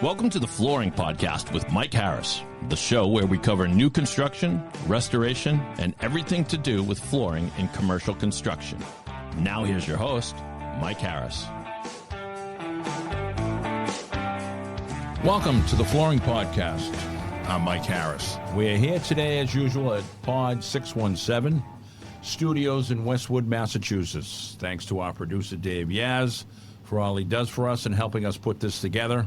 Welcome to the Flooring Podcast with Mike Harris, the show where we cover new construction, restoration, and everything to do with flooring in commercial construction. Now here's your host, Mike Harris. Welcome to the Flooring Podcast. I'm Mike Harris. We're here today, as usual, at Pod617 Studios in Westwood, Massachusetts. Thanks to our producer, Dave Yaz, for all he does for us and helping us put this together.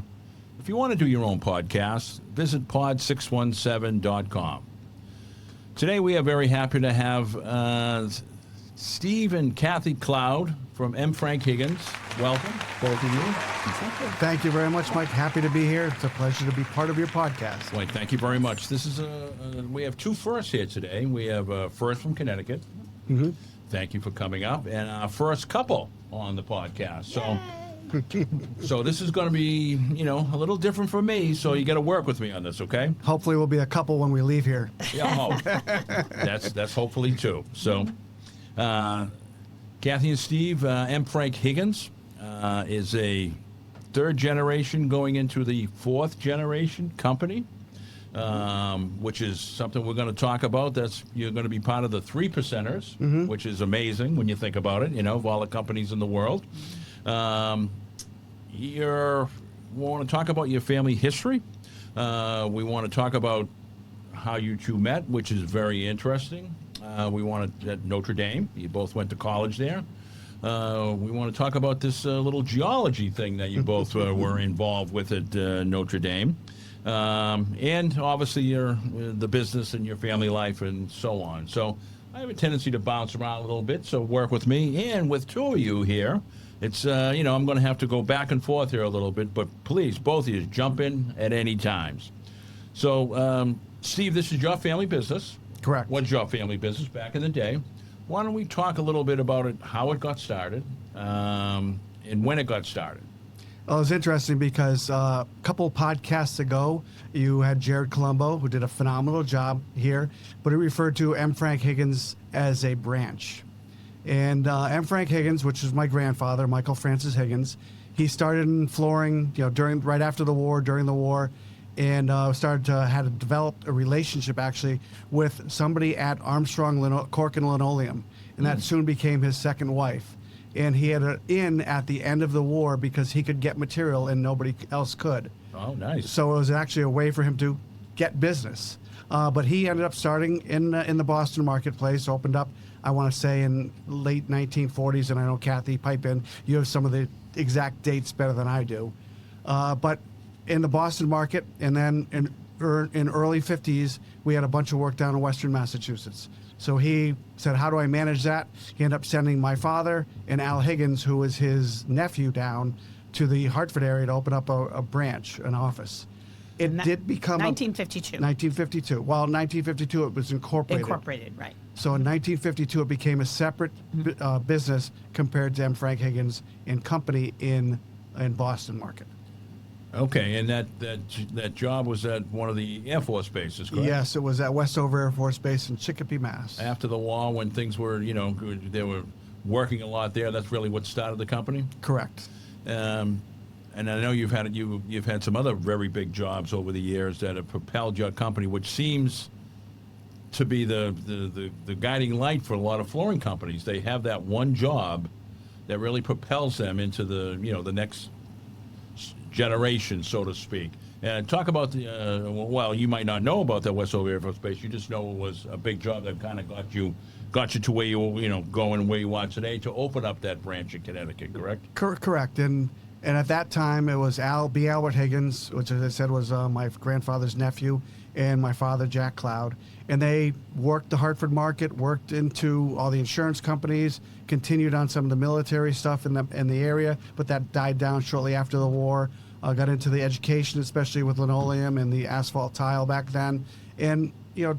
If you want to do your own podcast, visit pod617.com. Today we are very happy to have Steve and Kathy Cloud from M. Frank Higgins. Welcome, both of you. Thank you very much, Mike. Happy to be here. It's a pleasure to be part of your podcast. Well, thank you very much. This is we have two firsts here today. We have a first from Connecticut. Mm-hmm. Thank you for coming up. And our first couple on the podcast. So this is going to be, a little different for me, so you got to work with me on this, okay? Hopefully we'll be a couple when we leave here. Yeah, that's hopefully too. So, Kathy and Steve, M. Frank Higgins is a third generation going into the fourth generation company, which is something we're going to talk about. You're going to be part of the 3%ers, which is amazing when you think about it, of all the companies in the world. We want to talk about your family history. We want to talk about how you two met, which is very interesting. We want to, at Notre Dame, you both went to college there. We want to talk about this little geology thing that you both were involved with at Notre Dame. And obviously the business and your family life and so on. So I have a tendency to bounce around a little bit, so work with me. And with two of you here, it's, I'm going to have to go back and forth here a little bit, but please, both of you, jump in at any times. So, Steve, this is your family business. Correct. What's your family business back in the day? Why don't we talk a little bit about it, how it got started, and when it got started? Well, it was interesting because a couple podcasts ago, you had Jared Colombo, who did a phenomenal job here, but he referred to M. Frank Higgins as a branch. And M. Frank Higgins, which is my grandfather, Michael Francis Higgins, he started in flooring, right after the war, during the war, and had to develop a relationship actually with somebody at Armstrong Cork and Linoleum, and that soon became his second wife. And he had an in at the end of the war because he could get material and nobody else could. Oh, nice. So it was actually a way for him to get business. But he ended up starting in the Boston marketplace, opened up, I want to say, in late 1940s, and I know, Kathy, pipe in, you have some of the exact dates better than I do. But in the Boston market, and then in early 50s, we had a bunch of work down in Western Massachusetts. So he said, how do I manage that? He ended up sending my father and Al Higgins, who was his nephew, down to the Hartford area to open up a branch, an office. It did become 1952. 1952. Well, in 1952, it was incorporated. Incorporated, right. So in 1952, it became a separate business compared to M. Frank Higgins and Company in Boston market. Okay, and that job was at one of the Air Force bases, correct? Yes, it was at Westover Air Force Base in Chicopee, Mass. After the war, when things were, they were working a lot there, that's really what started the company? Correct. And I know you've had some other very big jobs over the years that have propelled your company, which seems to be the guiding light for a lot of flooring companies. They have that one job that really propels them into the next generation, so to speak. And talk about you might not know about that Westover Air Force Base. You just know it was a big job that kind of got you to where you going where you are today to open up that branch in Connecticut. Correct? Correct. And at that time, it was Albert Higgins, which, as I said, was my grandfather's nephew, and my father, Jack Cloud. And they worked the Hartford market, worked into all the insurance companies, continued on some of the military stuff in the area, but that died down shortly after the war. Got into the education, especially with linoleum and the asphalt tile back then, and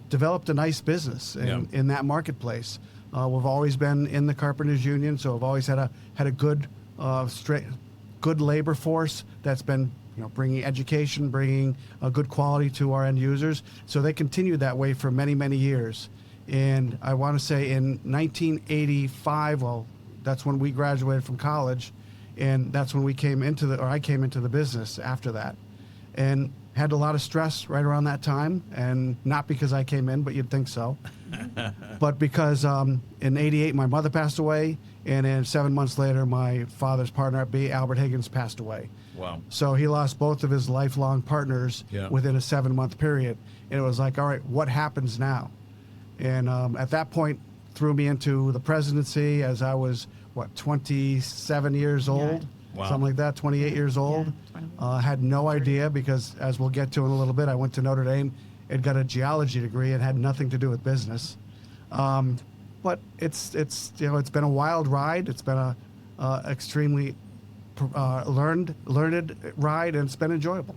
developed a nice business in that marketplace. We've always been in the Carpenters Union, so we've always had a good good labor force that's been bringing education, bringing a good quality to our end users. So they continued that way for many, many years. And I want to say in 1985, well, that's when we graduated from college, and that's when I came into the business after that. and had a lot of stress right around that time, and not because I came in, but you'd think so. But because in '88 my mother passed away, and then 7 months later my father's partner at B, Albert Higgins, passed away. Wow. So he lost both of his lifelong partners within a 7-month period. And it was like, all right, what happens now? And at that point, threw me into the presidency as I was, 27 years old? Wow. Something like that, 28 years old. Had no idea because, as we'll get to in a little bit, I went to Notre Dame and got a geology degree. It had nothing to do with business. But it's been a wild ride. It's been a extremely learned ride, and it's been enjoyable.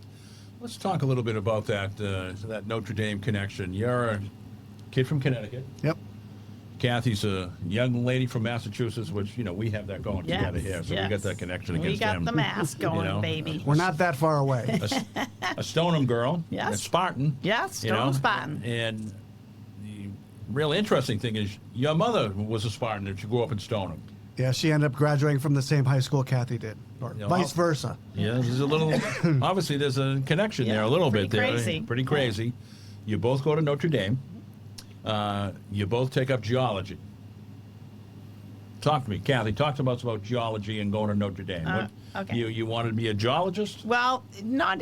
Let's talk a little bit about that Notre Dame connection. You're a kid from Connecticut. Yep. Kathy's a young lady from Massachusetts, which, we have that going together here. So we got that connection against them. We got the mask going, baby. We're not that far away. A Stoneham girl. Yes. A Spartan. Yes, Stoneham Spartan. And the real interesting thing is your mother was a Spartan and she grew up in Stoneham. Yeah, she ended up graduating from the same high school Kathy did, or vice versa. Yeah, there's a little, obviously there's a connection there a little bit there. Pretty crazy. You both go to Notre Dame. You both take up geology. Talk to me, Kathy. Talk to us about geology and going to Notre Dame. Okay. You wanted to be a geologist? Well, not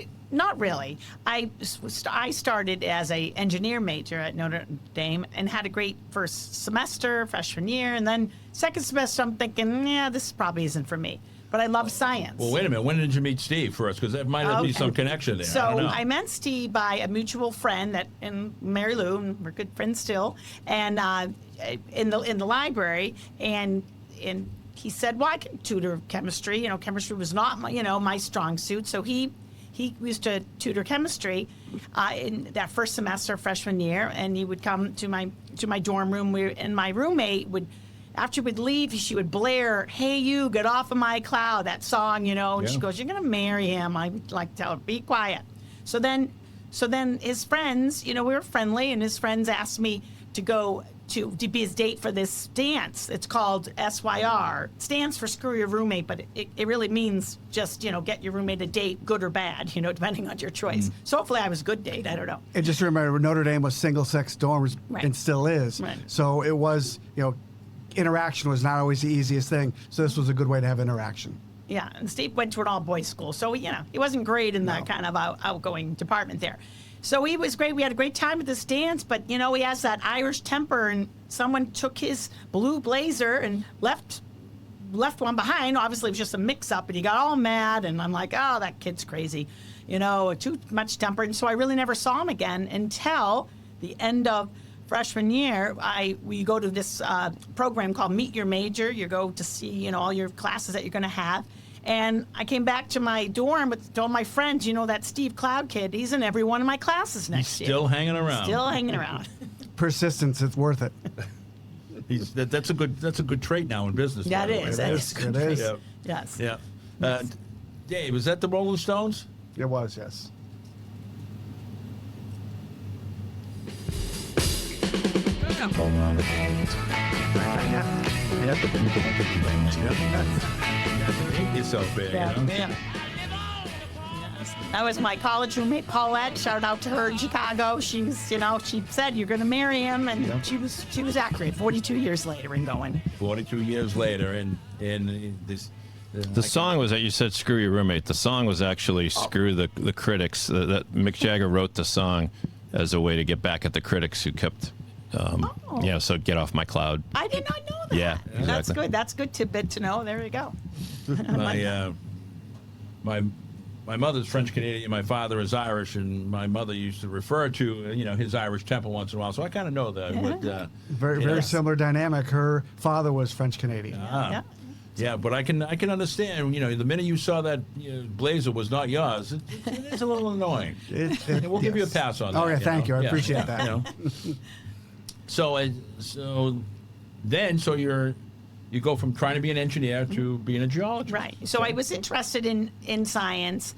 really. I started as a engineer major at Notre Dame and had a great first semester, freshman year, and then second semester I'm thinking, this probably isn't for me. But I love science. Well, wait a minute. When did you meet Steve first? Because there might be some connection there. So I don't know. I met Steve by a mutual friend and Mary Lou, and we're good friends still, and in the library, and he said, well, I can tutor chemistry. Chemistry was not my strong suit, so he used to tutor chemistry in that first semester, freshman year, and he would come to my dorm room, and my roommate would. After we'd leave, she would blare, "Hey, you, get off of my cloud," that song, and she goes, "You're going to marry him." I would like to tell her, "Be quiet." So then his friends, we were friendly, and his friends asked me to go to be his date for this dance. It's called SYR. It stands for Screw Your Roommate, but it really means just, get your roommate a date, good or bad, depending on your choice. So hopefully I was a good date. I don't know. And just remember, Notre Dame was single-sex dorms and still is. Right. So it was, interaction was not always the easiest thing, so this was a good way to have interaction. Yeah, and Steve went to an all-boys school, so, he wasn't great in that kind of outgoing department there. So he was great. We had a great time at this dance, but, he has that Irish temper, and someone took his blue blazer and left one behind. Obviously, it was just a mix-up, and he got all mad, and I'm like, oh, that kid's crazy, too much temper. And so I really never saw him again until the end of freshman year. We go to this program called Meet Your Major. You go to see, all your classes that you're going to have. And I came back to my dorm with all my friends. That Steve Cloud kid, he's in every one of my classes next year. Still hanging around. Still hanging around. Persistence, it's worth it. That's a good trait now in business. Yeah, it is. That is a good trait. Yeah. Yes. Yeah. Dave, was that the Rolling Stones? It was, yes. You're so big. Yeah. That was my college roommate, Paulette. Shout out to her in Chicago. She was, she said, "You're going to marry him," and she was accurate. 42 years later and going. 42 years later, and this. The song was that you said "Screw Your Roommate." The song was actually "Screw the Critics." That Mick Jagger wrote the song as a way to get back at the critics who kept. So get off my cloud. I did not know that. Yeah, exactly. That's good. That's good tidbit to know. There you go. My mother's French Canadian. My father is Irish, and my mother used to refer to his Irish temper once in a while. So I kind of know that. Yeah. But, very similar dynamic. Her father was French Canadian. Yeah, but I can understand. The minute you saw that blazer was not yours, it's a little annoying. We'll give you a pass on that. Oh yeah, thank you. I appreciate that. So you go from trying to be an engineer to being a geologist. Right. So I was interested in science.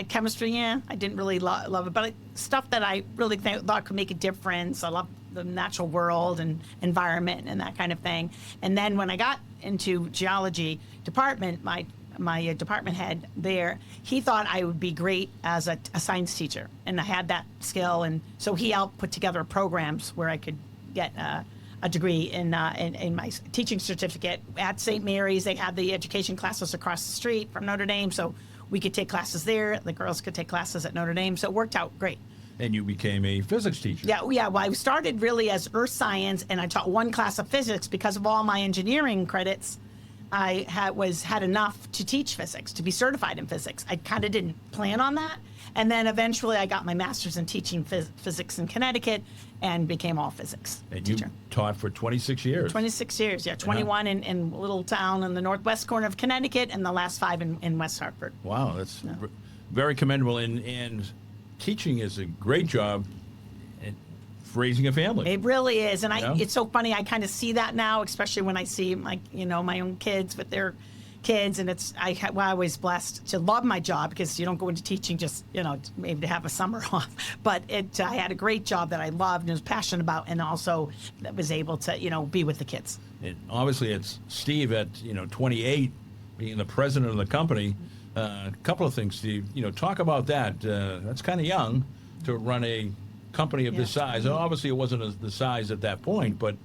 Chemistry, I didn't really love it, but stuff that I really thought could make a difference. I love the natural world and environment and that kind of thing. And then when I got into geology department, my my department head there, he thought I would be great as a science teacher, and I had that skill, and so he helped put together programs where I could get a degree in my teaching certificate at St. Mary's. They had the education classes across the street from Notre Dame, so we could take classes there. The girls could take classes at Notre Dame, so it worked out great. And you became a physics teacher. Yeah. Well, I started really as earth science, and I taught one class of physics because of all my engineering credits. I had enough to teach physics, to be certified in physics. I kind of didn't plan on that. And then eventually I got my master's in teaching physics in Connecticut and became all physics teacher. You taught for 26 years. 26 years, yeah. 21 in a little town in the northwest corner of Connecticut, and the last 5 in West Hartford. Wow, that's very commendable. And teaching is a great job at raising a family. It really is. And it's so funny. I kind of see that now, especially when I see my own kids with their kids, and I was blessed to love my job, because you don't go into teaching just maybe to have a summer off, but I had a great job that I loved and was passionate about, and also that was able to be with the kids. And obviously it's Steve at 28 being the president of the company. A couple of things, Steve. Talk about that. That's kind of young to run a company of this size. Obviously it wasn't the size at that point, but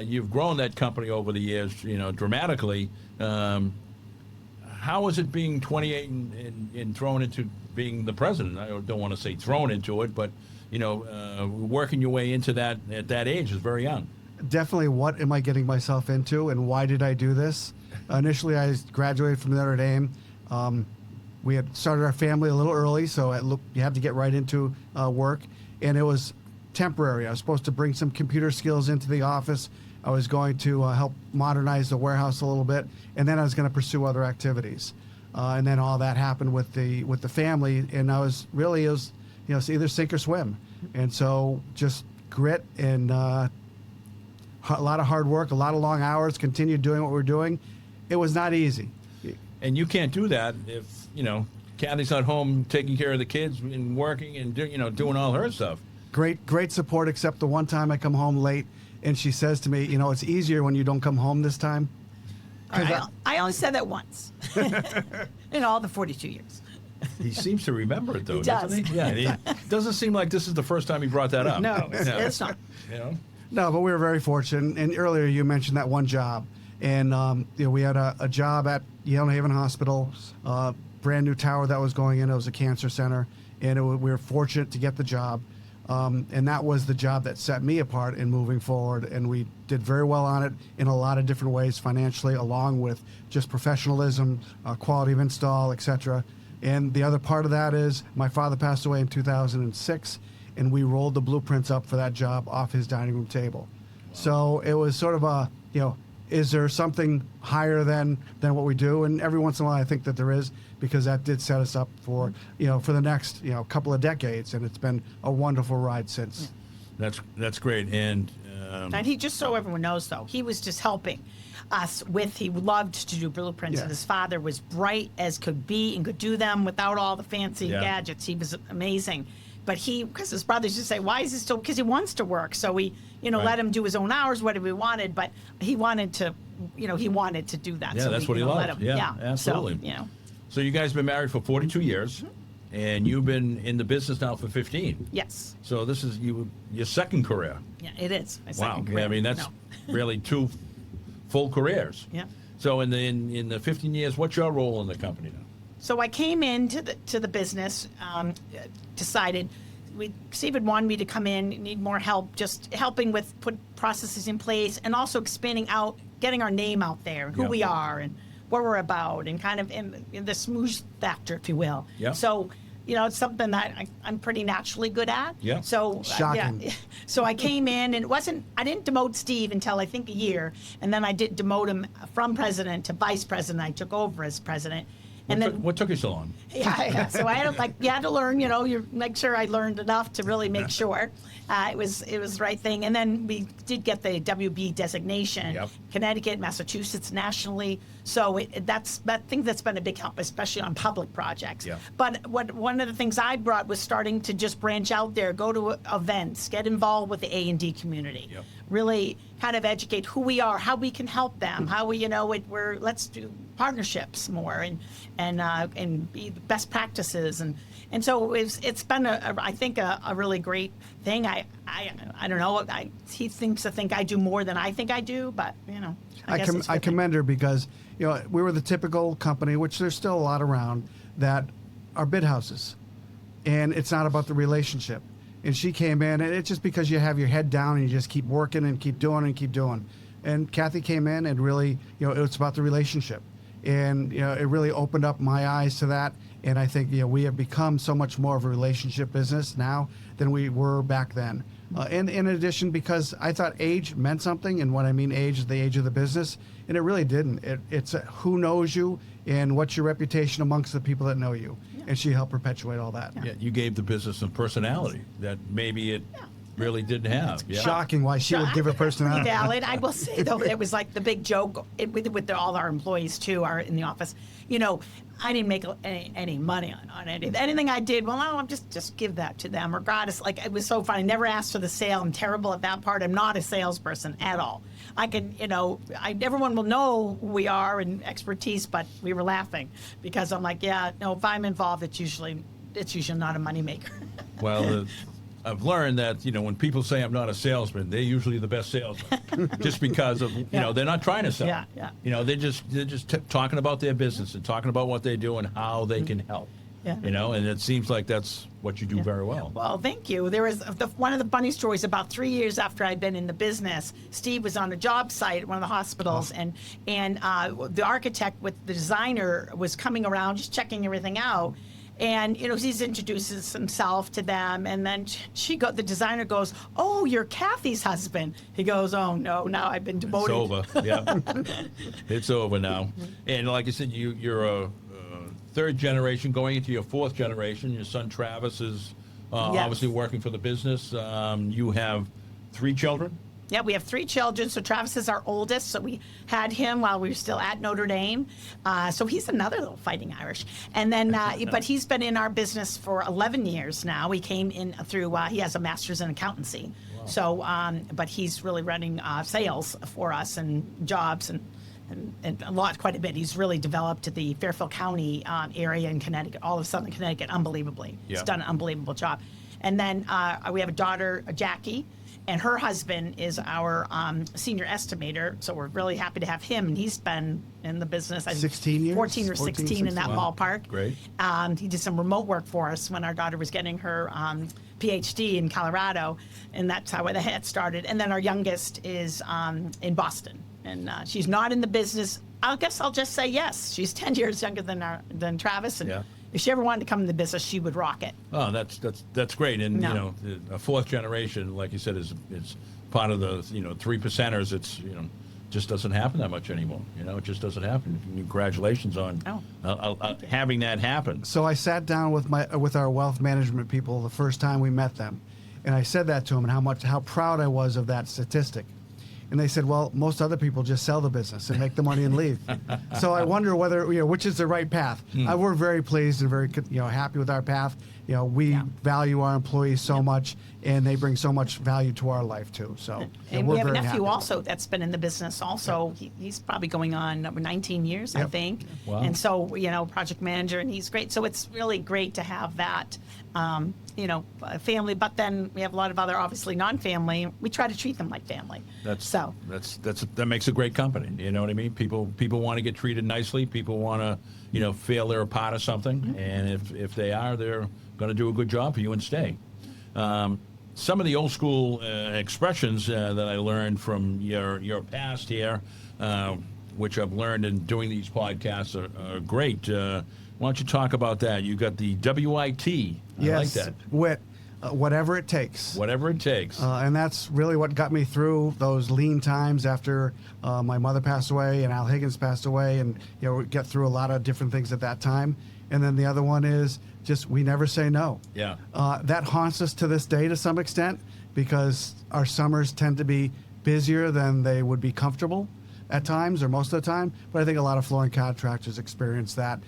you've grown that company over the years dramatically. How is it being 28 and thrown into being the president? I don't want to say thrown into it, but working your way into that at that age is very young. Definitely, what am I getting myself into, and why did I do this? Initially, I graduated from Notre Dame. We had started our family a little early, so you had to get right into work, and it was temporary. I was supposed to bring some computer skills into the office. I was going to help modernize the warehouse a little bit, and then I was going to pursue other activities. And then all that happened with the family, and it was it's either sink or swim. And so just grit and a lot of hard work, a lot of long hours, continued doing what we're doing. It was not easy. And you can't do that if Kathy's not home taking care of the kids and working and doing all her stuff. Great support, except the one time I come home late and she says to me, it's easier when you don't come home this time. I only said that once in all the 42 years. He seems to remember it, though, he does. doesn't he? Yeah, it doesn't seem like this is the first time he brought that up. No, it's not. No, but we were very fortunate. And earlier you mentioned that one job. And we had a job at Yale New Haven Hospital, brand new tower that was going in. It was a cancer center. And we were fortunate to get the job. And that was the job that set me apart in moving forward. And we did very well on it in a lot of different ways financially, along with just professionalism, quality of install, etc. And the other part of that is my father passed away in 2006, and we rolled the blueprints up for that job off his dining room table. Wow. So it was sort of is there something higher than what we do? And every once in a while I think that there is, because that did set us up for the next couple of decades, and it's been a wonderful ride since. That's great. And he, just so everyone knows, though, he was just helping us he loved to do blueprints, and his father was bright as could be and could do them without all the fancy gadgets. He was amazing. But because his brothers just say, why is he still, because he wants to work. So we, let him do his own hours, whatever he wanted, but he wanted to, he wanted to do that. Yeah, so that's what he loved. Yeah, absolutely. So, So you guys have been married for 42 years, and you've been in the business now for 15. Yes. So this is your second career. Yeah, it is. My second career. Yeah, I mean, that's really 2 full careers. Yeah. So in the 15 years, what's your role in the company now? So I came into the business, decided Steve had wanted me to come in, need more help, just helping with put processes in place, and also expanding out, getting our name out there, who we are and what we're about, and kind of in the smooth factor, if you will. Yeah. So, it's something that I'm pretty naturally good at. Yeah. So, shocking. So I came in, and I didn't demote Steve until I think a year, and then I did demote him from president to vice president. I took over as president. What took you so long? Yeah. So I had to learn. You make sure I learned enough to really make sure it was the right thing. And then we did get the WB designation, Connecticut, Massachusetts, nationally. So I think that's been a big help, especially on public projects. Yeah. But one of the things I brought was starting to just branch out there, go to events, get involved with the A&D community. Yep. really kind of educate who we are, how we can help them, how we, let's do partnerships more and be the best practices. And so it's been, I think, a really great thing. I don't know. He seems to think I do more than I think I do, but, I commend her because, we were the typical company, which there's still a lot around, that are bid houses. And it's not about the relationship. And she came in, and it's just because you have your head down and you just keep working and keep doing and keep doing. And Kathy came in and really, it's about the relationship. And, it really opened up my eyes to that. And I think, we have become so much more of a relationship business now than we were back then. And in addition, because I thought age meant something, and when I mean age is the age of the business, and it really didn't. It's who knows you and what's your reputation amongst the people that know you. Yeah. And she helped perpetuate all that. Yeah, you gave the business some personality that maybe it really didn't have. Yeah. Shocking why she would give her personality. Valid. I will say, though, it was like the big joke with all our employees, too, are in the office. I didn't make any money on anything I did. Well, no, I'm just give that to them, regardless. Like, it was so funny. I never asked for the sale. I'm terrible at that part. I'm not a salesperson at all. I can, everyone will know who we are and expertise, but we were laughing because I'm like, if I'm involved, it's usually not a moneymaker. Well, I've learned that, when people say I'm not a salesman, they're usually the best salesman, just because of, they're not trying to sell. Yeah. They're just talking about their business and talking about what they do and how they can help. Yeah. And it seems like that's what you do very well. Well, thank you. There was one of the funny stories about 3 years after I'd been in the business. Steve was on a job site at one of the hospitals, and the architect with the designer was coming around just checking everything out. And, he introduces himself to them. And then the designer goes, "Oh, you're Kathy's husband." He goes, "Oh, no, now I've been demoted." It's over. Yeah. It's over now. And like I said, you're a third generation going into your fourth generation. Your son Travis is obviously working for the business. You have 3 children? Yeah, we have 3 children. So Travis is our oldest. So we had him while we were still at Notre Dame. So he's another little fighting Irish. And then, but he's been in our business for 11 years now. He came in through, he has a master's in accountancy. Wow. So, but he's really running sales for us and jobs and quite a bit. He's really developed the Fairfield County area in Connecticut, all of southern Connecticut, unbelievably. Yeah. He's done an unbelievable job. And then we have a daughter, Jackie. And her husband is our senior estimator, so we're really happy to have him. And he's been in the business, I think, 16 years? 14 or 16 in that ballpark. Great. He did some remote work for us when our daughter was getting her PhD in Colorado, and that's how that started. And then our youngest is in Boston, and she's not in the business. I guess I'll just say yes. She's 10 years younger than Travis, and if she ever wanted to come in the business, she would rock it. Oh, that's great. And a fourth generation, like you said, is part of the 3%ers. It's just doesn't happen that much anymore. It just doesn't happen. Congratulations on having that happen. So I sat down with our wealth management people the first time we met them, and I said that to them and how proud I was of that statistic. And they said, well, most other people just sell the business and make the money and leave. So I wonder whether, which is the right path. We're very pleased and very, happy with our path. We value our employees so much, and they bring so much value to our life too. So and we're we have a very nephew happy. also that's been in the business also. He's probably going on number 19 years, I think. Wow. And so, project manager, and he's great. So it's really great to have that, family. But then we have a lot of other, obviously, non-family. We try to treat them like family. That makes a great company. You know what I mean? People want to get treated nicely. People want to, feel they're a part of something. And if they are, they're going to do a good job for you and stay. Some of the old school expressions that I learned from your past here, which I've learned in doing these podcasts, are great. Why don't you talk about that? You got the WIT. I like that. WIT. Whatever it takes. Whatever it takes. And that's really what got me through those lean times after my mother passed away and Al Higgins passed away, and we get through a lot of different things at that time. And then the other one is just we never say no. Yeah. That haunts us to this day to some extent because our summers tend to be busier than they would be comfortable at times or most of the time. But I think a lot of flooring contractors experience that.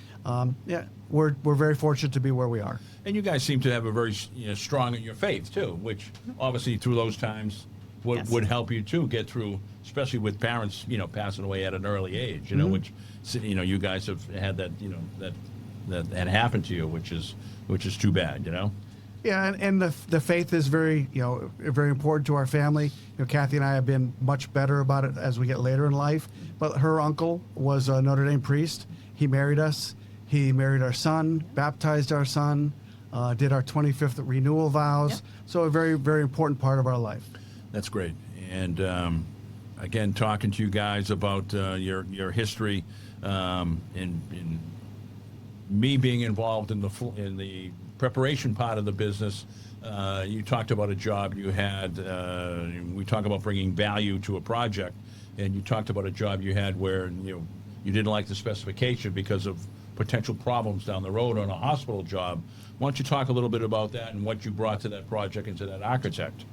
We're very fortunate to be where we are. And you guys seem to have a very strong in your faith too, which obviously through those times would help you too get through, especially with parents, passing away at an early age, which, you guys have had that, that happened to you, which is too bad, Yeah, and the faith is very, very important to our family. Kathy and I have been much better about it as we get later in life. But her uncle was a Notre Dame priest. He married us. He married our son, baptized our son, did our 25th renewal vows. Yep. So a very, very important part of our life. That's great. And again, talking to you guys about your history, in me being involved in the preparation part of the business. You talked about a job you had. We talk about bringing value to a project, and you talked about a job you had where you didn't like the specification because of potential problems down the road on a hospital job. Why don't you talk a little bit about that and what you brought to that project and to that architect?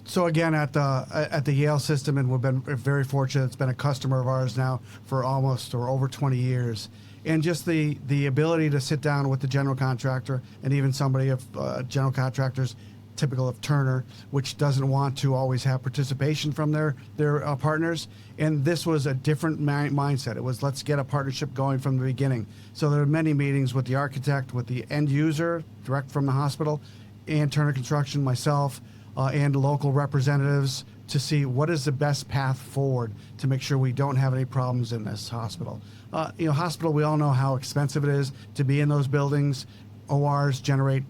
So again, at the Yale system, and we've been very fortunate. It's been a customer of ours now for almost or over 20 years. And just the ability to sit down with the general contractor, and even somebody of general contractors, typical of Turner, which doesn't want to always have participation from their partners. And this was a different mindset. It was, let's get a partnership going from the beginning. So there are many meetings with the architect, with the end user, direct from the hospital, and Turner Construction, myself, and local representatives to see what is the best path forward to make sure we don't have any problems in this hospital. Hospital, we all know how expensive it is to be in those buildings. ORs generate,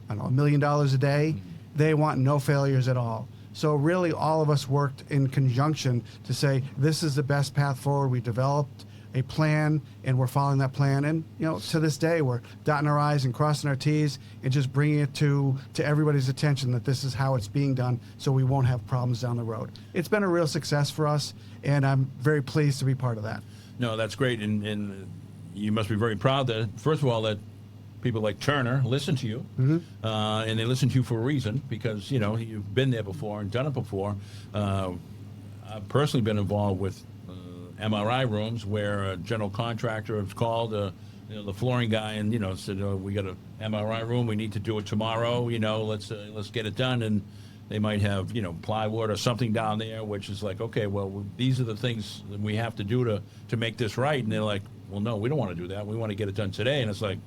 $1 million a day. They want no failures at all. So really all of us worked in conjunction to say, this is the best path forward. We developed a plan, and we're following that plan. And, to this day, we're dotting our I's and crossing our T's and just bringing it to everybody's attention that this is how it's being done, so we won't have problems down the road. It's been a real success for us, and I'm very pleased to be part of that. No, that's great. And you must be very proud that, first of all, that people like Turner listen to you, and they listen to you for a reason, because, you've been there before and done it before. I've personally been involved with MRI rooms where a general contractor has called the flooring guy and said, we got an MRI room, we need to do it tomorrow, let's get it done. And they might have plywood or something down there, which is like, okay, well, these are the things that we have to do to make this right. And they're like, well, no, we don't want to do that, we want to get it done today. And it's like,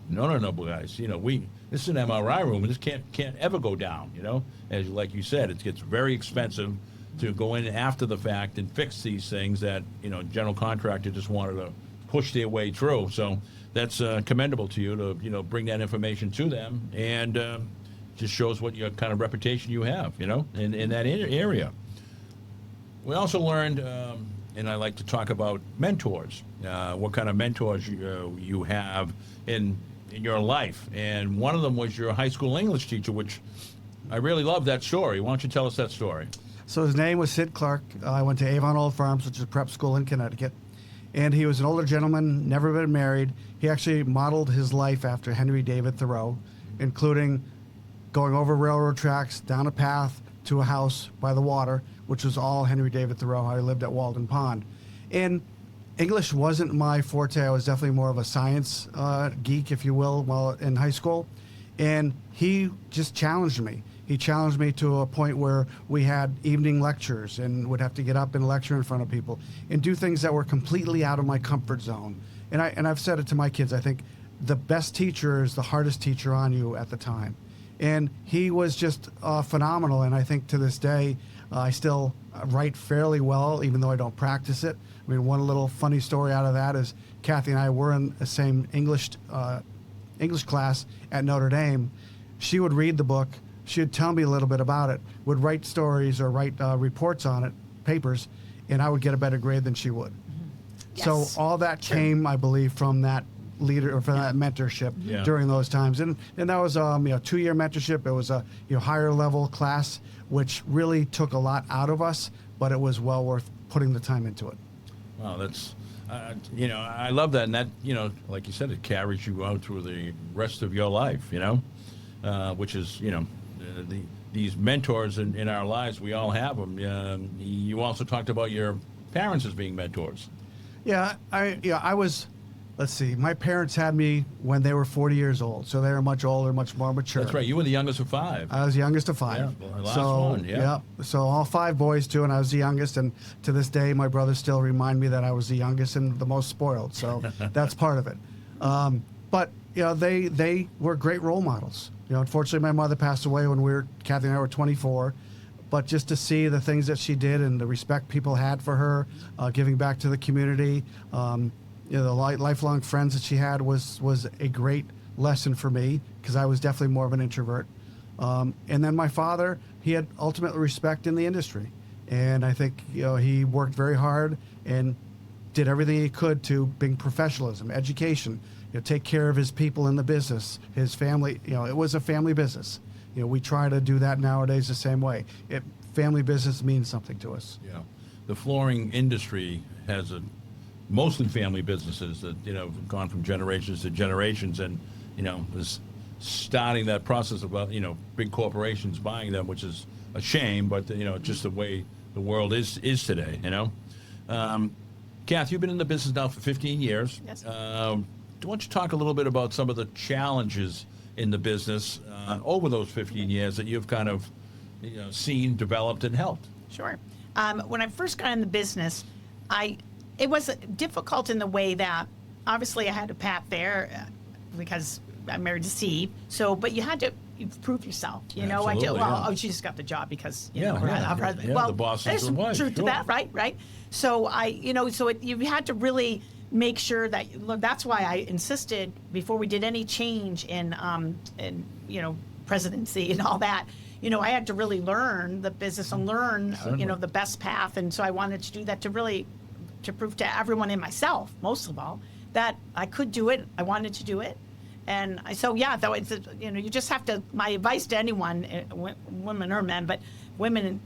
no, guys, this is an MRI room, and this can't ever go down. As like you said, it gets very expensive to go in after the fact and fix these things that general contractor just wanted to push their way through. So that's commendable to you to bring that information to them, and just shows what your kind of reputation you have in that area. We also learned, and I like to talk about mentors. What kind of mentors you have in your life, and one of them was your high school English teacher, which I really love that story. Why don't you tell us that story? So his name was Sid Clark. I went to Avon Old Farms, which is a prep school in Connecticut. And he was an older gentleman, never been married. He actually modeled his life after Henry David Thoreau, including going over railroad tracks, down a path to a house by the water, which was all Henry David Thoreau. I lived at Walden Pond. And English wasn't my forte. I was definitely more of a science geek, if you will, while in high school. And he just challenged me. He challenged me to a point where we had evening lectures and would have to get up and lecture in front of people and do things that were completely out of my comfort zone. And I've said it to my kids. I think the best teacher is the hardest teacher on you at the time. And he was just phenomenal. And I think to this day, I still write fairly well, even though I don't practice it. I mean, one little funny story out of that is Kathy and I were in the same English class at Notre Dame. She would read the book. She would tell me a little bit about it, would write stories or write reports on it, papers, and I would get a better grade than she would. Yes. So all that came, I believe, from that leader or from that mentorship during those times. And that was 2-year mentorship. It was a higher level class, which really took a lot out of us, but it was well worth putting the time into it. Wow, that's I love that, and that like you said, it carries you out through the rest of your life. Which is these mentors in our lives. We all have them. You also talked about your parents as being mentors. Yeah, I was let's see, my parents had me when they were 40 years old, so they were much older, much more mature. That's right. You were the youngest of 5. I was the youngest of 5. Yeah, well, the last one, yeah. So all 5 boys too, and I was the youngest. And to this day, my brothers still remind me that I was the youngest and the most spoiled. So that's part of it. But they were great role models. Unfortunately, my mother passed away when Kathy and I were 24. But just to see the things that she did and the respect people had for her, giving back to the community, the lifelong friends that she had was a great lesson for me, because I was definitely more of an introvert. And then my father, he had ultimate respect in the industry. And I think he worked very hard and did everything he could to bring professionalism, education, take care of his people in the business, his family. It was a family business. We try to do that nowadays the same way. Family business means something to us. Yeah. The flooring industry has mostly family businesses that, have gone from generations to generations, and, is starting that process of, big corporations buying them, which is a shame, but, just the way the world is today, Kath, you've been in the business now for 15 years. Yes. Why don't you talk a little bit about some of the challenges in the business over those 15 years that you've kind of seen, developed, and helped? Sure. When I first got in the business, it was difficult in the way that obviously I had a path there because I'm married to Steve. So, but you had to prove yourself. Absolutely, she just got the job because her husband. Yeah, well, the boss there's is some the wife. truth to that, right? So you had to really make sure that that's why I insisted before we did any change in presidency and all that. I had to really learn the business and learn, the best path. And so I wanted to do that to prove to everyone and myself, most of all, that I could do it. I wanted to do it. And though it's, you just have to, my advice to anyone, women or men, but women,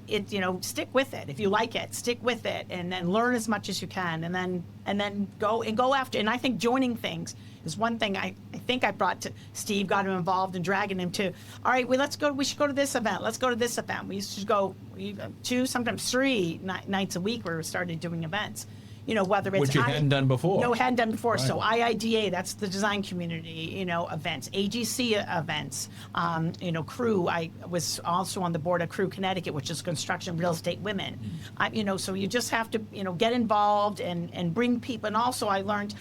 stick with it. If you like it, stick with it, and then learn as much as you can, and then go after. And I think joining things is one thing I think I brought to Steve, got him involved and dragging him to, all right, we should go to this event. Let's go to this event. We used to go 2, sometimes 3 nights a week where we started doing events. Whether it's... Which you hadn't done before. No, hadn't done before. Right. So IIDA, that's the design community, events. AGC events, Crew. I was also on the board of Crew Connecticut, which is construction real estate women. So you just have to, get involved and bring people. And also I learned,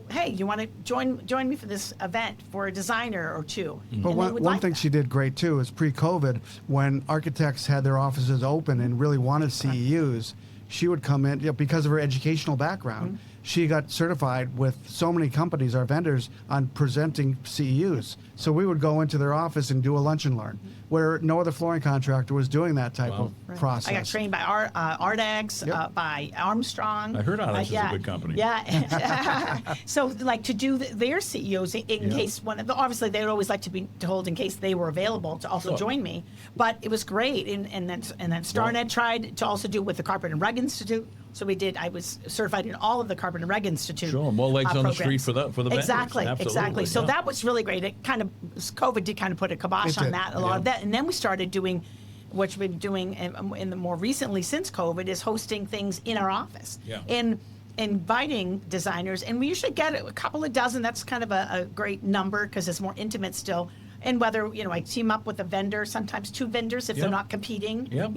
hey, you want to join me for this event for a designer or 2. But one thing she did great, too, is pre-COVID, when architects had their offices open and really wanted CEUs, she would come in, because of her educational background. Mm-hmm. She got certified with so many companies, our vendors, on presenting CEUs. So we would go into their office and do a lunch and learn, where no other flooring contractor was doing that type of process. I got trained by Ardags, by Armstrong. I heard Ardags is a good company. Yeah. So to do their CEOs in case obviously they would always like to be told in case they were available to also join me. But it was great. And then Starnet tried to also do it with the Carpet and Rug Institute. So I was certified in all of the Carpet and Rug Institute. Sure, more legs on the street for the vendors. Exactly. So that was really great. It kind of, COVID did kind of put a kibosh on that, a lot of that. And then we started doing, which we've been doing in the more recently since COVID, is hosting things in our office. Yeah. And inviting designers. And we usually get a couple of dozen. That's kind of a great number because it's more intimate still. And whether, I team up with a vendor, sometimes 2 vendors if they're not competing, and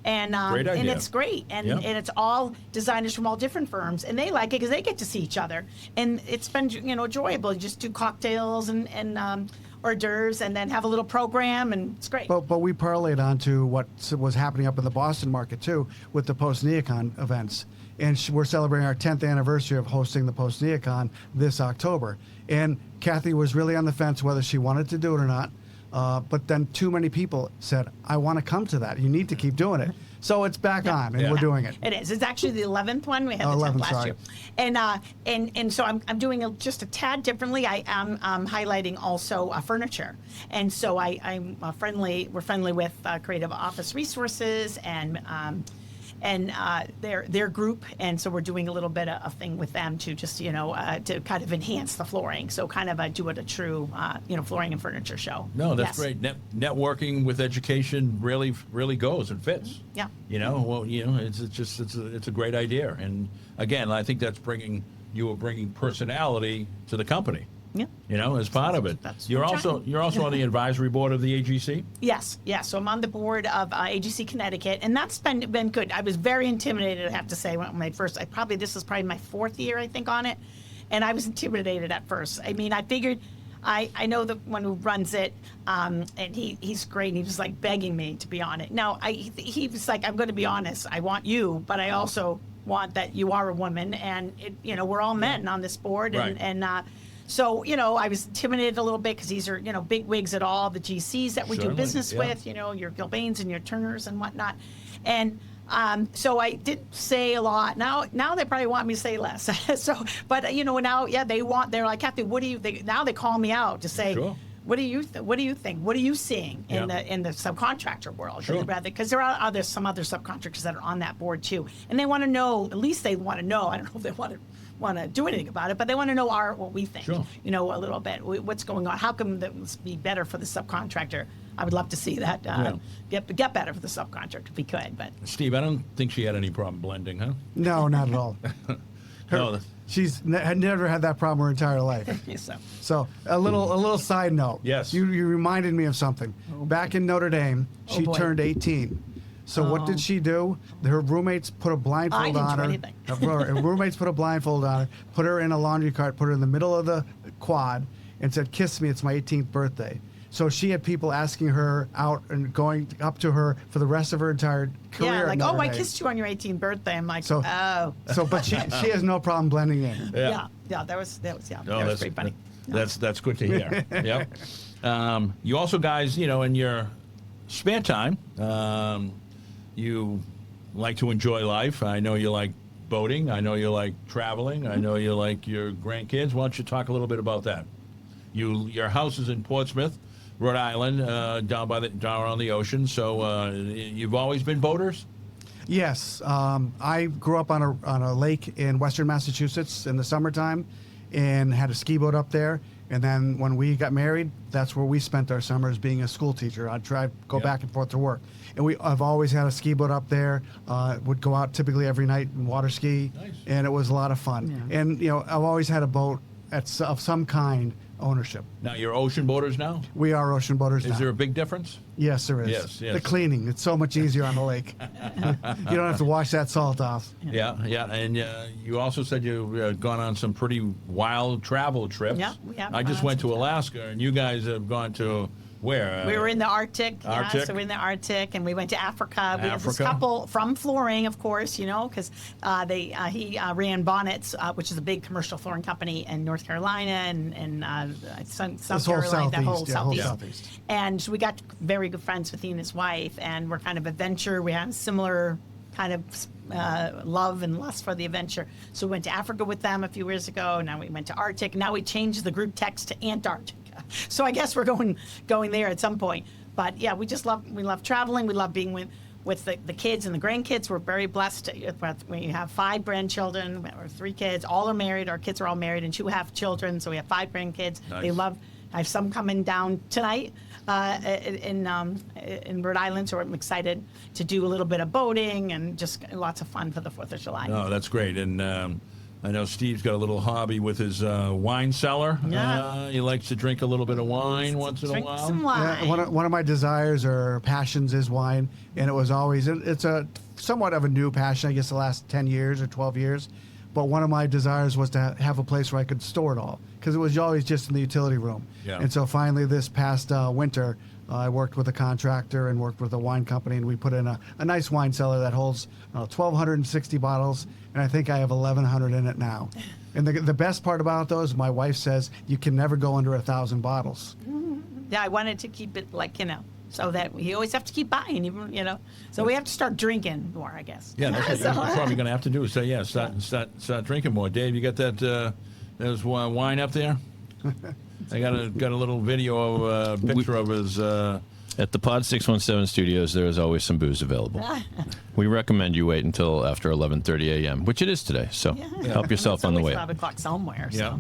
it's great. And it's all designers from all different firms. And they like it because they get to see each other. And it's been, enjoyable. You just do cocktails and hors d'oeuvres and then have a little program, and it's great. But we parlayed onto what was happening up in the Boston market, too, with the post-NECON events. And we're celebrating our 10th anniversary of hosting the post-NECON this October. And Kathy was really on the fence whether she wanted to do it or not. But then too many people said, I want to come to that. You need to keep doing it. So it's back on, and we're doing it. It is. It's actually the 11th one. We had the 10th last year. And so I'm doing just a tad differently. I am highlighting also furniture. And so we're friendly with Creative Office Resources and their group, and so we're doing a little bit of a thing with them to just to kind of enhance the flooring. So kind of do it a true flooring and furniture show. No, that's great. Networking with education really goes and fits. Yeah. It's a great idea, and again, I think that's bringing you were bringing personality to the company. Yeah. You know, as part of it. You're also on the advisory board of the AGC? Yes. So I'm on the board of AGC Connecticut, and that's been good. I was very intimidated, I have to say, when this is probably my 4th year, I think, on it, and I was intimidated at first. I mean, I figured, I know the one who runs it, and he's great, and he was like begging me to be on it. Now, he was like, I'm going to be honest, I want you, but I also want that you are a woman, and we're all men on this board, Right. So, I was intimidated a little bit because these are, big wigs at all the GCs that we do business with, your Gilbanes and your Turners and whatnot. And so I didn't say a lot. Now they probably want me to say less. But now, they're like, Kathy, what do you think? Now they call me out to say, Sure. What do you think? What are you seeing in the subcontractor world? Sure. Because there are some other subcontractors that are on that board too, and they want to know. At least they want to know. I don't know if they want to do anything about it, but they want to know what we think. Sure. A little bit. What's going on? How come that would be better for the subcontractor? I would love to see that get better for the subcontractor if we could. But Steve, I don't think she had any problem blending, huh? No, not at all. No. She's had never had that problem her entire life. So a little side note. Yes. You reminded me of something. Back in Notre Dame, she turned 18. So what did she do? Her roommates put a blindfold on her. Her roommates put a blindfold on her, put her in a laundry cart, put her in the middle of the quad, and said, "Kiss me, it's my 18th birthday." So she had people asking her out and going up to her for the rest of her entire career. Yeah, like, at Notre I Dame. kissed you on your 18th birthday. I'm like, So, oh. but she has no problem blending in. Yeah, that was No, that was pretty funny. That's good to hear. Yep. You also guys, in your spare time, you like to enjoy life. I know you like boating. I know you like traveling. I know you like your grandkids. Why don't you talk a little bit about that? Your house is in Portsmouth, Rhode Island, down on the ocean. So you've always been boaters? Yes, I grew up on a lake in western Massachusetts in the summertime, and had a ski boat up there. And then when we got married, that's where we spent our summers, being a school teacher. I'd go back and forth to work, and I've always had a ski boat up there. Would go out typically every night and water ski, and it was a lot of fun. Yeah. And I've always had a boat of some kind ownership. Now you're ocean boaters now? We are ocean boaters now. Is there a big difference? Yes, there is. Yes. The cleaning, it's so much easier on the lake. You don't have to wash that salt off. Yeah. And you also said you've gone on some pretty wild travel trips. Yeah, we have I just gone on went to some Alaska, and you guys have gone to where? We were in the Arctic. Arctic? Yeah, so we're in the Arctic, and we went to Africa. We have this Africa. couple from flooring, of course, because he ran Bonnets, which is a big commercial flooring company in North Carolina and South Carolina, that whole southeast. And we got very good friends with he and his wife, and we're kind of adventure. We have similar kind of love and lust for the adventure. So we went to Africa with them a few years ago. Now we went to Arctic. Now we changed the group text to Antarctica. So I guess we're going there at some point. But yeah, we love traveling. We love being with the kids and the grandkids. We're very blessed. We have 5 grandchildren or 3 kids. All are married. Our kids are all married, and 2 have children. So we have 5 grandkids. Nice. I have some coming down tonight in Rhode Island, so I'm excited to do a little bit of boating and just lots of fun for the 4th of July. Oh, that's great. And I know Steve's got a little hobby with his wine cellar. Yeah. He likes to drink a little bit of wine once in a Drink while. some wine. Yeah, one of my desires or passions is wine, and it was always, it's a somewhat of a new passion, I guess, the last 10 years or 12 years. But one of my desires was to have a place where I could store it all, because it was always just in the utility room. Yeah. And so finally this past winter, I worked with a contractor and worked with a wine company, and we put in a nice wine cellar that holds 1,260 bottles, and I think I have 1,100 in it now. And the best part about those, my wife says, you can never go under 1,000 bottles. Yeah, I wanted to keep it so that we always have to keep buying, even. So we have to start drinking more, I guess. Yeah, that's what you're probably going to have to do. So start drinking more. Dave, you got that? There's wine up there. I got a little video of picture of his. At the Pod617 Studios, there is always some booze available. We recommend you wait until after 11:30 a.m., which it is today. So help yourself on the way. It's 5 o'clock somewhere. Yeah.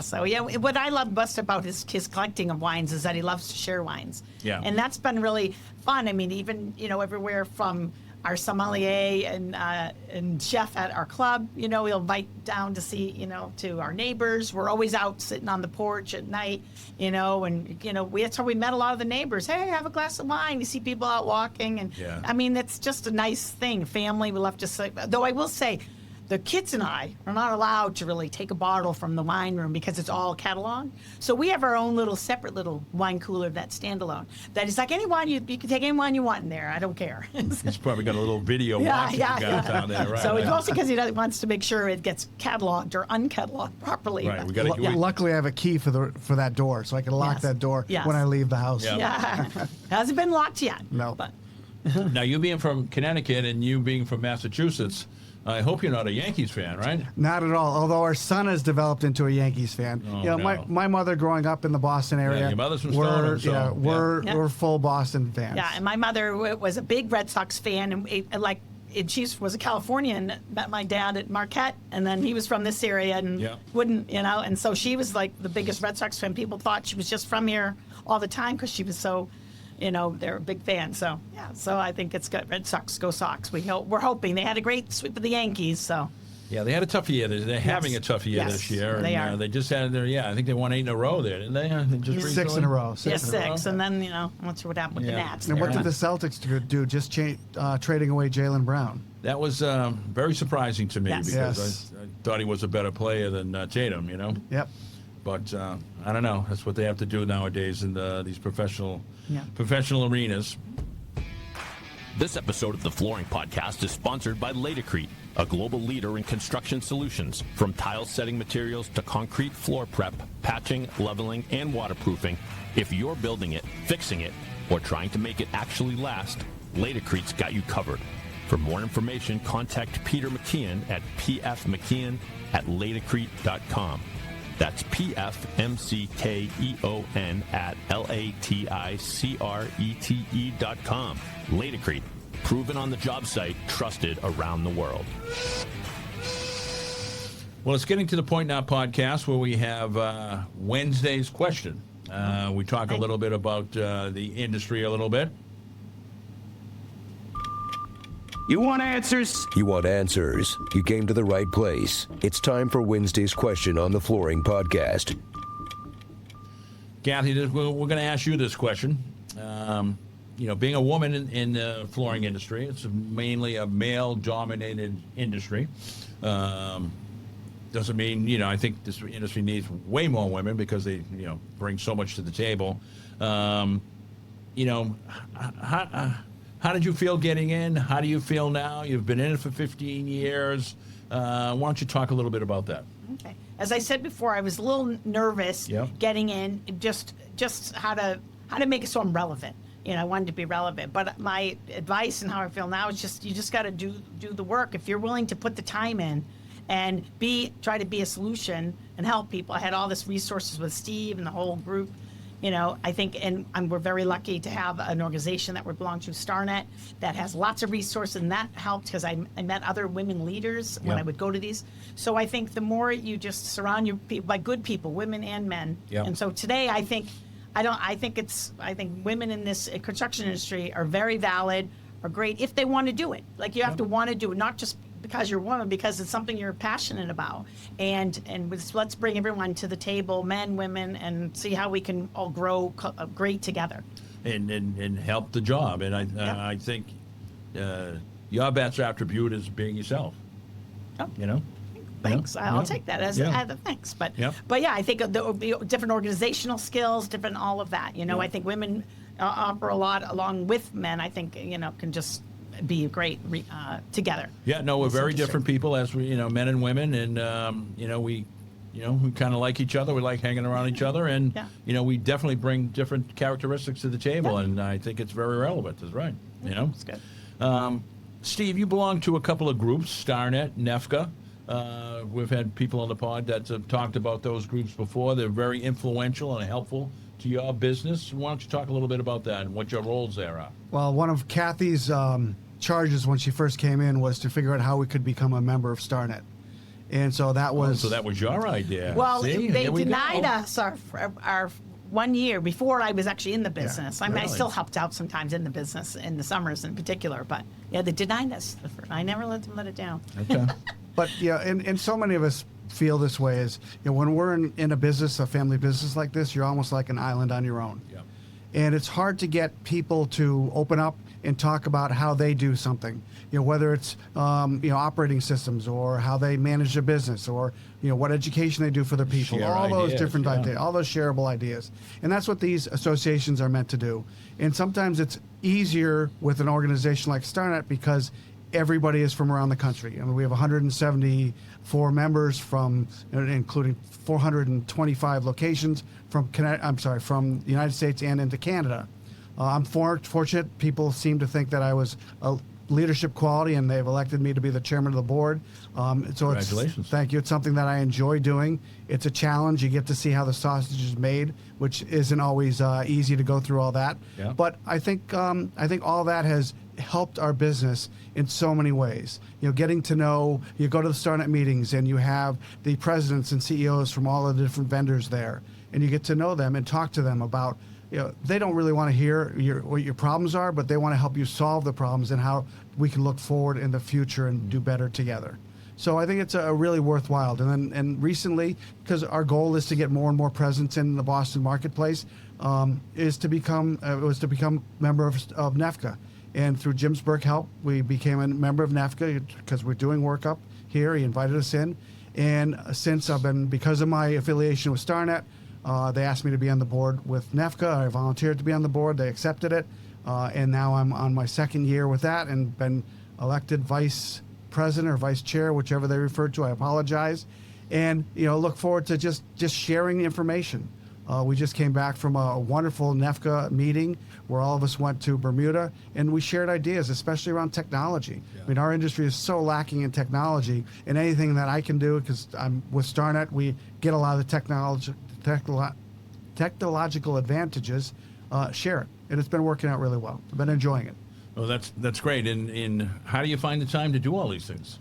So what I love best about his collecting of wines is that he loves to share wines. Yeah. And that's been really fun. I mean, even everywhere from our sommelier and chef at our club. We'll invite down to see, to our neighbors. We're always out sitting on the porch at night, and that's how we met a lot of the neighbors. Hey, have a glass of wine. You see people out walking, and I mean, it's just a nice thing. Family, we love to say. Though I will say, the kids and I are not allowed to really take a bottle from the wine room because it's all catalog. So we have our own separate little wine cooler that's standalone. That is like any wine, you can take any wine you want in there. I don't care. He's probably got a little video watching down there, right? So it's mostly because he wants to make sure it gets cataloged or uncatalogued properly. Right. Luckily, I have a key for that door, so I can lock that door when I leave the house. Yeah. Hasn't been locked yet. No. But. Now, you being from Connecticut and you being from Massachusetts, I hope you're not a Yankees fan, right? Not at all. Although our son has developed into a Yankees fan. Oh, no. My mother growing up in the Boston area. Yeah, your mother's from Starnet, so we're full Boston fans. Yeah, and my mother was a big Red Sox fan, and she was a Californian. Met my dad at Marquette, and then he was from this area and wouldn't, and so she was like the biggest Red Sox fan. People thought she was just from here all the time because she was so. They're a big fan. So, so I think it's good. Red Sox, go Sox. We're hoping. They had a great sweep of the Yankees, so. Yeah, they had a tough year. They're having a tough year this year. They are. They just had I think they won 8 in a row there, didn't they? Just six in a row. Six. And then, I'm not sure what happened with the Nats. And what did the Celtics do? Just trading away Jaylen Brown. That was very surprising to me because I thought he was a better player than Tatum, Yep. But I don't know. That's what they have to do nowadays in these professional arenas. This episode of the Flooring Podcast is sponsored by Laticrete, a global leader in construction solutions. From tile setting materials to concrete floor prep, patching, leveling, and waterproofing. If you're building it, fixing it, or trying to make it actually last, Laticrete's got you covered. For more information, contact Peter McKeon at pfmckeon@laticrete.com. That's PFMCKEON at LATICRETE.com. Laticrete, proven on the job site, trusted around the world. Well, it's getting to the point in our podcast where we have Wednesday's question. We talk a little bit about the industry a little bit. You want answers? You want answers. You came to the right place. It's time for Wednesday's question on the Flooring Podcast. Kathy, we're going to ask you this question. Being a woman in the flooring industry, it's mainly a male-dominated industry. Doesn't mean, I think this industry needs way more women because they, bring so much to the table. How did you feel getting in? How do you feel now? You've been in it for 15 years. Why don't you talk a little bit about that? Okay. As I said before, I was a little nervous getting in, just how to make it so I'm relevant. I wanted to be relevant. But my advice and how I feel now is you just got to do the work. If you're willing to put the time in and try to be a solution and help people. I had all this resources with Steve and the whole group. I think, and we're very lucky to have an organization that we belong to, Starnet, that has lots of resources, and that helped because I met other women leaders when I would go to these. So I think the more you just surround your people by good people, women and men. And so today, I think women in this construction industry are very valid, are great if they want to do it. Like you have to want to do it, not just because you're a woman, because it's something you're passionate about. And let's bring everyone to the table, men, women, and see how we can all grow great together. And help the job. And I think your best attribute is being yourself. Oh. Thanks. I'll take that as a thanks. But I think the different organizational skills, different all of that. I think women offer a lot along with men. I think can just be great together. Yeah, no, we're very different people as we, men and women, and we kind of like each other. We like hanging around each other, and we definitely bring different characteristics to the table, and I think it's very relevant. That's right. That's good. Steve, you belong to a couple of groups, Starnet, NEFCA. We've had people on the pod that have talked about those groups before. They're very influential and helpful to your business. Why don't you talk a little bit about that and what your roles there are? Well, one of Kathy's charges when she first came in was to figure out how we could become a member of Starnet. And so that was... So that was your idea. Well, See? they denied us 1 year before I was actually in the business. I mean, I really? still helped out sometimes in the business in the summers in particular, but yeah, they denied us. I never let them let it down. Okay. But yeah, and so many of us feel this way is, when we're in a business, a family business like this, you're almost like an island on your own. Yeah. And it's hard to get people to open up and talk about how they do something, whether it's, operating systems or how they manage their business or, what education they do for their people, Share all those ideas, different yeah. ideas, all those shareable ideas. And that's what these associations are meant to do. And sometimes it's easier with an organization like Starnet because everybody is from around the country. I mean, we have 174 members including 425 locations from the United States and into Canada. I'm fortunate. People seem to think that I was a leadership quality, and they've elected me to be the chairman of the board. Congratulations. Thank you. It's something that I enjoy doing. It's a challenge. You get to see how the sausage is made, which isn't always easy to go through all that. Yeah. But I think all that has helped our business in so many ways. Getting to know, you go to the Starnet meetings and you have the presidents and CEOs from all the different vendors there, and you get to know them and talk to them about, they don't really want to hear what your problems are, but they want to help you solve the problems and how we can look forward in the future and do better together. So I think it's a really worthwhile. And recently, because our goal is to get more and more presence in the Boston marketplace, was to become member of NEFCA. And through Jim's Burke help, we became a member of NEFCA because we're doing work up here. He invited us in. And since because of my affiliation with Starnet, they asked me to be on the board with NEFCA. I volunteered to be on the board. They accepted it. And now I'm on my second year with that and been elected vice president or vice chair, whichever they refer to. I apologize. And, look forward to just sharing information. We just came back from a wonderful NEFCA meeting where all of us went to Bermuda and we shared ideas, especially around technology. Yeah. I mean, our industry is so lacking in technology, and anything that I can do, because I'm with Starnet, we get a lot of the technological advantages, share it. And it's been working out really well. I've been enjoying it. Well, that's great. And how do you find the time to do all these things?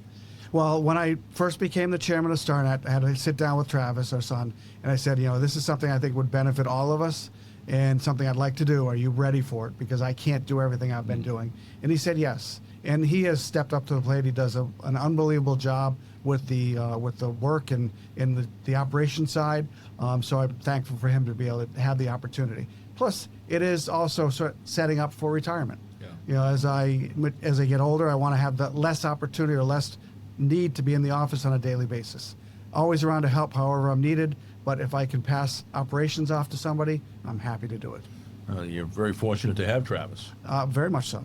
Well, when I first became the chairman of Starnet, I had to sit down with Travis, our son, and I said, this is something I think would benefit all of us and something I'd like to do. Are you ready for it? Because I can't do everything I've been doing. And he said yes. And he has stepped up to the plate. He does an unbelievable job with the work and in the operation side. So I'm thankful for him to be able to have the opportunity. Plus, it is also setting up for retirement. Yeah. As I get older, I want to have the less opportunity or less need to be in the office on a daily basis. Always around to help however I'm needed, but if I can pass operations off to somebody, I'm happy to do it. You're very fortunate to have Travis. Very much so.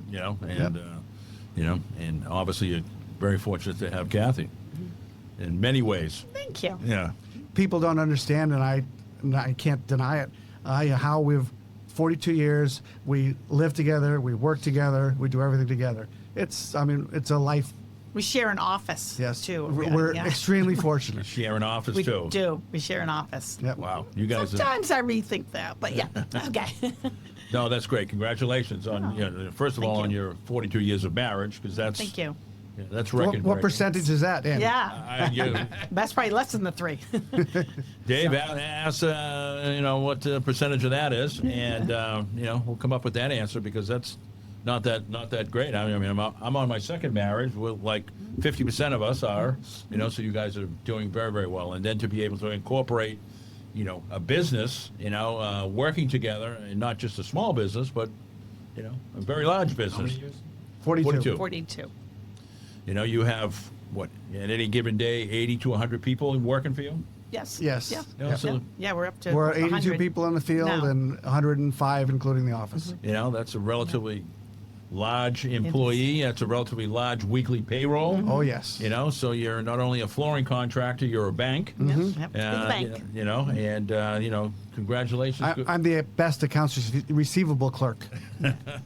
And obviously you're very fortunate to have Kathy in many ways. Thank you. Yeah. People don't understand, and I can't deny it, how we've 42 years, we live together, we work together, we do everything together. It's a life. We share an office, Yes, too. we're extremely fortunate. Share an office We too. do. We share an office. Yep. Wow. You guys Sometimes I rethink that, but yeah. Okay. No, that's great. Congratulations on first of Thank all you. on your 42 years of marriage, because that's Thank you. Yeah, that's record. What percentage is that, Dan? Yeah. That's probably less than the 3. Dave, ask what percentage of that is, and we'll come up with that answer, because that's not that great. I mean, I'm on my second marriage. Like 50% of us are, so you guys are doing very, very well. And then to be able to incorporate, a business, working together, and not just a small business, but a very large business. 42. 42. You have what at any given day, 80 to 100 people working for you. Yes. Yes. Yeah. Yeah, so- Yeah, we're up to We're 82 100 people in the field now. and 105 including the office. That's a relatively large employee. That's a relatively large weekly payroll. Oh, yes. So you're not only a flooring contractor, you're a bank. Yep. Big bank. And congratulations. I'm the best accounts receivable clerk.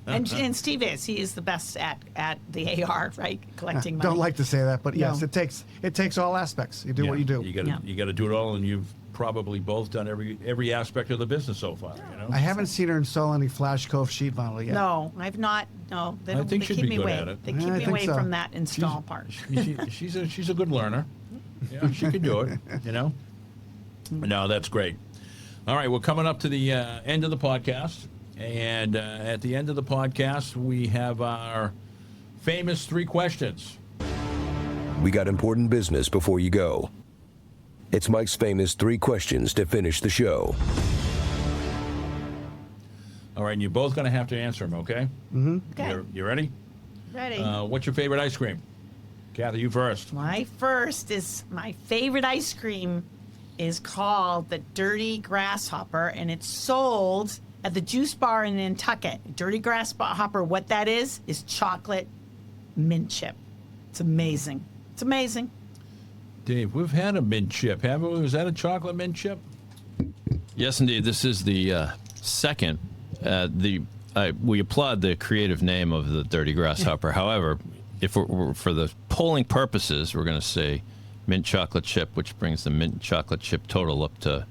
And Steve is. He is the best at the AR, right? Collecting money. Don't like to say that, but yes, No. it takes all aspects. You do what you do. You got to do it all, and you've probably both done every aspect of the business so far. I haven't seen her install any Flash Cove sheet vinyl yet. No, I've not. No, they I don't. think They she'd keep be me good away. at it. They Yeah, keep I me think away so. from that install part. She's a good learner. Yeah, she can do it. No, that's great. All right, we're coming up to the end of the podcast. And at the end of the podcast, we have our famous 3 questions. We got important business before you go. It's Mike's famous 3 questions to finish the show. All right, and you're both going to have to answer them, okay? Mm-hmm. Okay. You ready? Ready. What's your favorite ice cream? Kathy, you first. My favorite ice cream is called the Dirty Grasshopper, and it's sold at the juice bar in Nantucket. Dirty Grasshopper, what that is chocolate mint chip. It's amazing. It's amazing. Dave, we've had a mint chip, haven't we? Was that a chocolate mint chip? Yes, indeed. This is the second. We applaud the creative name of the Dirty Grasshopper. However, if we're for the polling purposes, we're going to say mint chocolate chip, which brings the mint chocolate chip total up to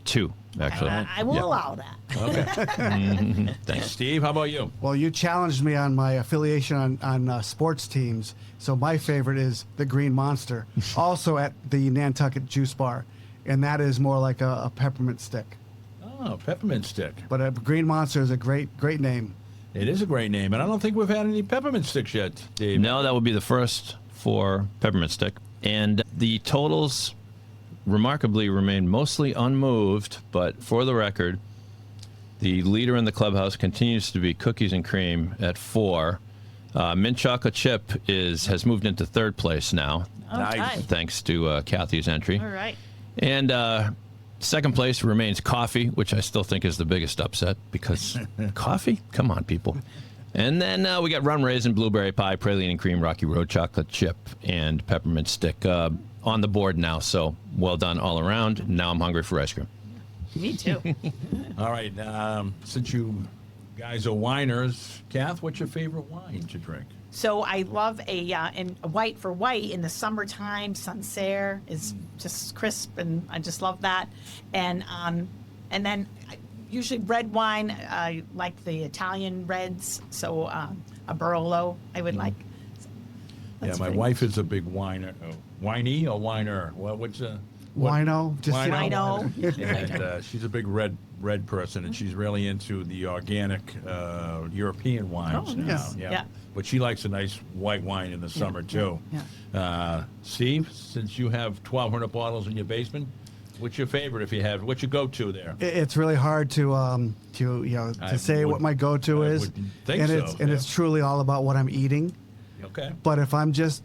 2, actually. I will allow that. Okay. Thanks. Steve, how about you? Well, you challenged me on my affiliation on sports teams, so my favorite is the Green Monster, also at the Nantucket Juice Bar, and that is more like a peppermint stick. Oh, peppermint stick. But a Green Monster is a great name. It is a great name, and I don't think we've had any peppermint sticks yet, Dave. No, that would be the first for peppermint stick. And the totals remarkably remain mostly unmoved, but for the record, the leader in the clubhouse continues to be cookies and cream at 4. Mint chocolate chip has moved into 3rd place now. Nice. Thanks to Kathy's entry. All right. And 2nd place remains coffee, which I still think is the biggest upset because coffee? Come on, people. And then we got rum raisin, blueberry pie, praline and cream, Rocky Road chocolate chip, and peppermint stick on the board now. So well done all around. Now I'm hungry for ice cream. Me too. All right. Since you guys are winers, Kath, what's your favorite wine to drink? So I love a white for white in the summertime. Sancerre is just crisp, and I just love that. And then usually red wine. I like the Italian reds. So a Barolo I would like. Yeah, my wife is a big whiner. Winey or whiner? Well, what's a Wino, just Wino. And she's a big red person, and she's really into the organic European wines now. nice. Yeah. But she likes a nice white wine in the summer too. Yeah. Steve, since you have 1,200 bottles in your basement, what's your favorite? If you have, what's your go-to there? It's really hard to say what my go-to is, wouldn't think and so, it's truly all about what I'm eating. Okay. But if I'm just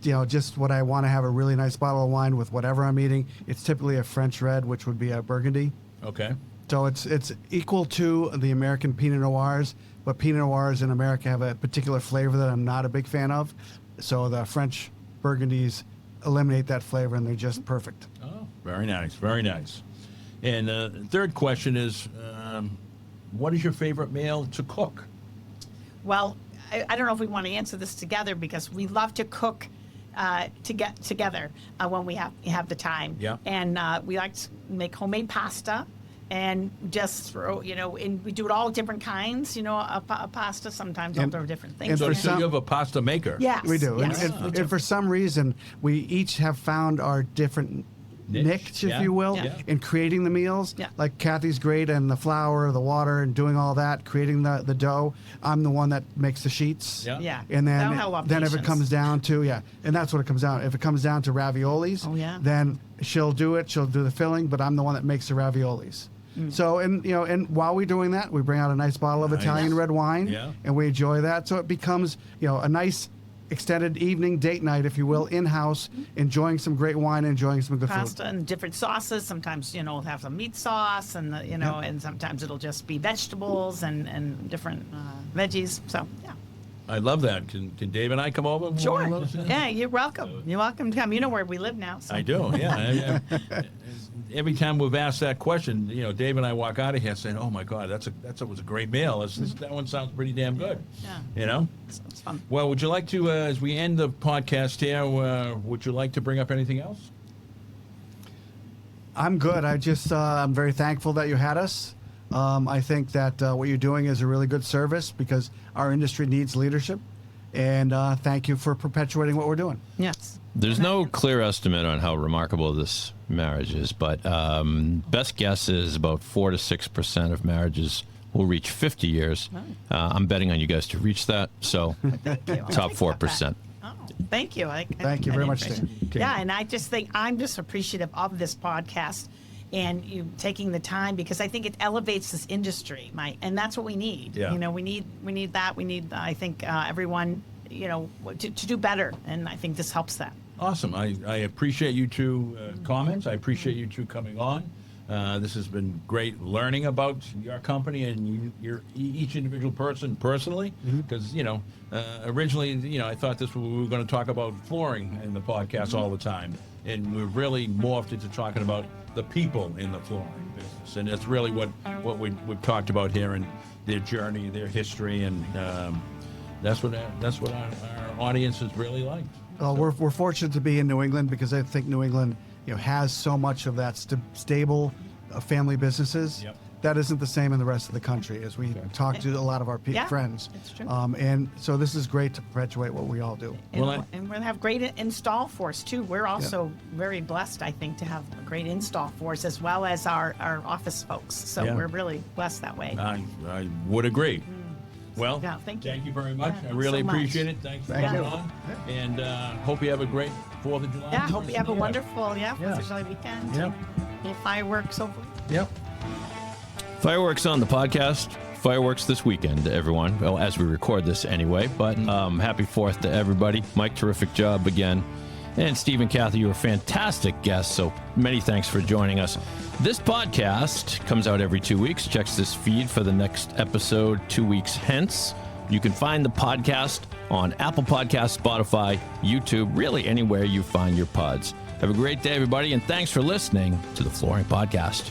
what I want to have a really nice bottle of wine with whatever I'm eating, it's typically a French red, which would be a Burgundy. Okay. So it's equal to the American Pinot Noirs, but Pinot Noirs in America have a particular flavor that I'm not a big fan of. So the French Burgundies eliminate that flavor, and they're just perfect. Oh, very nice, very nice. And the third question is, what is your favorite meal to cook? Well, I don't know if we want to answer this together because we love to cook to get together when we have the time. Yeah. And we like to make homemade pasta and just throw, and we do it all different kinds, a pasta. Sometimes I'll throw different things. So, in so it. you have a pasta maker? Yes. We do. Yes, And, we do. and for some reason, we each have found our different niche, Yeah. if you will, Yeah. in creating the meals. Yeah. Like Kathy's great and the flour, the water, and doing all that, creating the dough. I'm the one that makes the sheets. Yeah. Yeah. And I then, don't have a lot of if it patience. comes down to, and that's what it comes down. If it comes down to raviolis, Oh, yeah. then she'll do it. She'll do the filling, but I'm the one that makes the raviolis. So, and while we're doing that, we bring out a nice bottle of Nice. Italian red wine, Yeah. and we enjoy that. So it becomes, a nice extended evening date night, if you will, in-house, enjoying some great wine, enjoying some good Pasta food. and different sauces. Sometimes, have some meat sauce and, and sometimes it'll just be vegetables and different veggies. So, yeah. I love that. Can Dave and I come over? for Sure. one of those? Yeah, you're welcome. You're welcome to come. You know where we live now. So. I do, yeah. Every time we've asked that question, Dave and I walk out of here saying, "Oh my God, that was a great meal. That one sounds pretty damn good." Yeah. It's fun. Well, would you like to, as we end the podcast here, would you like to bring up anything else? I'm good. I'm very thankful that you had us. I think that what you're doing is a really good service because our industry needs leadership. And thank you for perpetuating what we're doing. Yes. There's no clear estimate on how remarkable this marriage is, but best guess is about 4 to 6% of marriages will reach 50 years. I'm betting on you guys to reach that, so top 4%. Oh, thank you. Thank you very much, appreciate Stan. it. Yeah, and I just think I'm just appreciative of this podcast and you taking the time, because I think it elevates this industry, and that's what we need. Yeah. You know, we need that. We need, I think, everyone, you know, to do better, and I think this helps that. Awesome. I appreciate you two comments. I appreciate you two coming on. This has been great learning about your company and each individual person personally, because, originally, I thought we were going to talk about flooring in the podcast all the time, and we've really morphed into talking about the people in the flooring business, and that's really what we've talked about here, and their journey, their history, and that's what our audience has really liked. We're fortunate to be in New England, because I think New England, has so much of that stable family businesses. Yep. That isn't the same in the rest of the country, as we talk to a lot of our friends. It's true. And so this is great to perpetuate what we all do. And we're going to have great install force too. We're also very blessed, I think, to have a great install force, as well as our office folks. So we're really blessed that way. I would agree. Well, thank you. Thank you very much. Yeah, I really so much. appreciate it. Thanks for coming on. And hope you have a great 4th of July. Yeah, I hope you have a wonderful 4th of July weekend. Yep. Little fireworks, hopefully. Yep. Fireworks on the podcast. Fireworks this weekend, everyone. Well, as we record this anyway, but happy 4th to everybody. Mike, terrific job again. And Steve and Kathy, you were fantastic guests, so many thanks for joining us. This podcast comes out every 2 weeks. Check this feed for the next episode 2 weeks hence. You can find the podcast on Apple Podcasts, Spotify, YouTube, really anywhere you find your pods. Have a great day, everybody, and thanks for listening to the Flooring Podcast.